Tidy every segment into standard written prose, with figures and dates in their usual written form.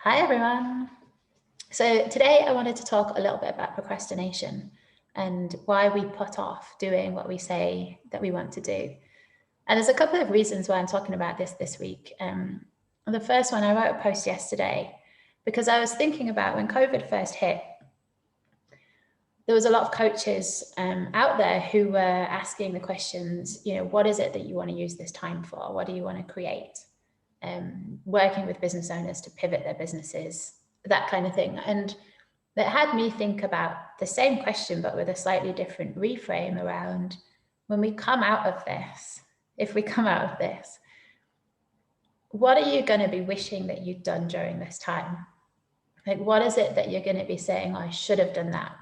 Hi everyone. So today I wanted to talk a little bit about procrastination and why we put off doing what we say that we want to do. And there's a couple of reasons why I'm talking about this week. The first one, I wrote a post yesterday because I was thinking about when COVID first hit, there was a lot of coaches out there who were asking the questions, what is it that you want to use this time for? What do you want to create? Working with business owners to pivot their businesses, that kind of thing. And that had me think about the same question, but with a slightly different reframe around when we come out of this, if we come out of this, what are you going to be wishing that you'd done during this time? Like, what is it that you're going to be saying, oh, I should have done that.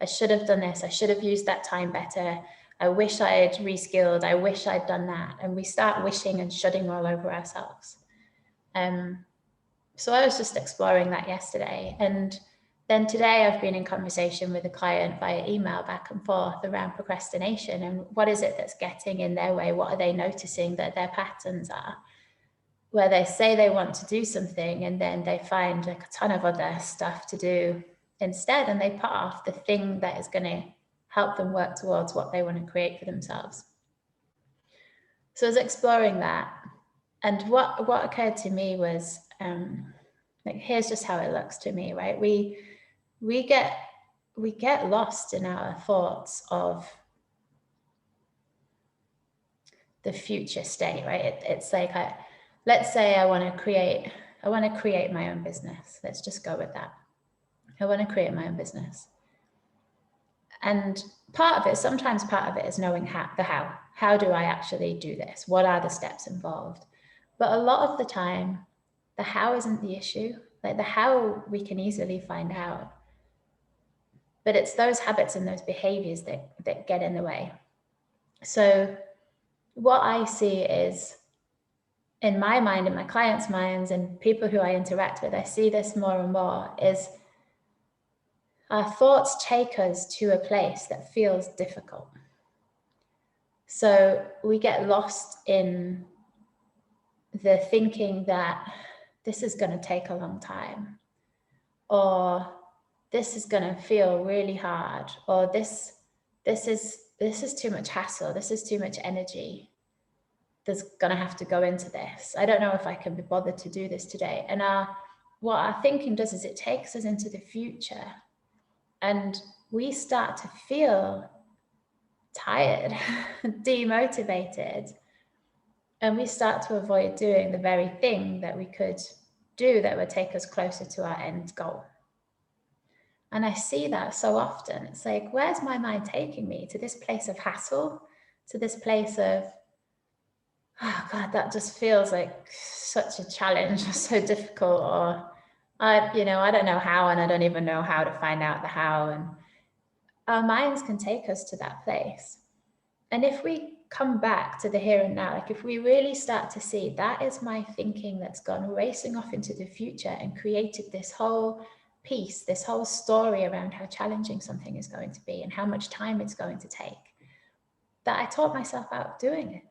I should have done this. I should have used that time better. I wish I had reskilled. I wish I'd done that. And we start wishing and shoulding all over ourselves. So I was just exploring that yesterday. And then today I've been in conversation with a client via email back and forth around procrastination and what is it that's getting in their way? What are they noticing that their patterns are? Where they say they want to do something and then they find like a ton of other stuff to do instead, and they put off the thing that is going to help them work towards what they want to create for themselves. So I was exploring that, and what occurred to me was like, here's just how it looks to me, right? We get lost in our thoughts of the future state, right? It's like, let's say I want to create my own business. Let's just go with that. I want to create my own business. And sometimes part of it is knowing how do I actually do this? What are the steps involved? But a lot of the time, the how isn't the issue. Like, the how we can easily find out. But it's those habits and those behaviors that get in the way. So what I see is, in my mind, in my clients' minds, and people who I interact with, I see this more and more, is our thoughts take us to a place that feels difficult. So we get lost in the thinking that this is going to take a long time, or this is going to feel really hard, or this is too much hassle, this is too much energy. There's going to have to go into this. I don't know if I can be bothered to do this today. And what our thinking does is it takes us into the future, and we start to feel tired, demotivated, and we start to avoid doing the very thing that we could do that would take us closer to our end goal. And I see that so often. It's like, where's my mind taking me? To this place of hassle, to this place of, oh God, that just feels like such a challenge, so difficult, or I don't know how, and I don't even know how to find out the how. And our minds can take us to that place. And if we come back to the here and now, like if we really start to see that is my thinking that's gone racing off into the future and created this whole piece, this whole story around how challenging something is going to be and how much time it's going to take, that I taught myself out of doing it.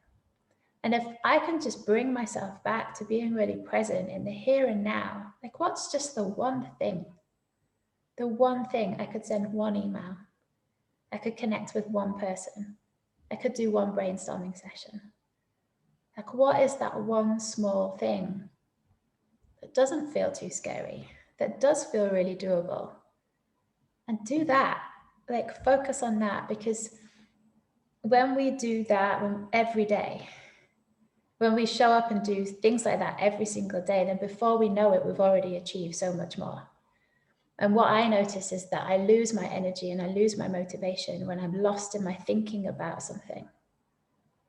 And if I can just bring myself back to being really present in the here and now, like, what's just the one thing I could send one email, I could connect with one person, I could do one brainstorming session. Like, what is that one small thing that doesn't feel too scary, that does feel really doable? And do that, like, focus on that, because when we do that every day, when we show up and do things like that every single day, then before we know it, we've already achieved so much more. And what I notice is that I lose my energy and I lose my motivation when I'm lost in my thinking about something.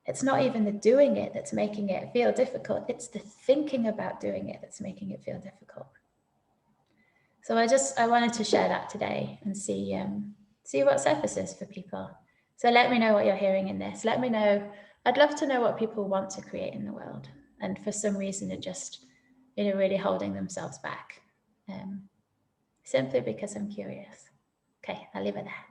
It's not even the doing it that's making it feel difficult. It's the thinking about doing it that's making it feel difficult. So I wanted to share that today and see what surfaces for people. So let me know what you're hearing in this. Let me know. I'd love to know what people want to create in the world, and for some reason are just, really holding themselves back, simply because I'm curious. Okay, I'll leave it there.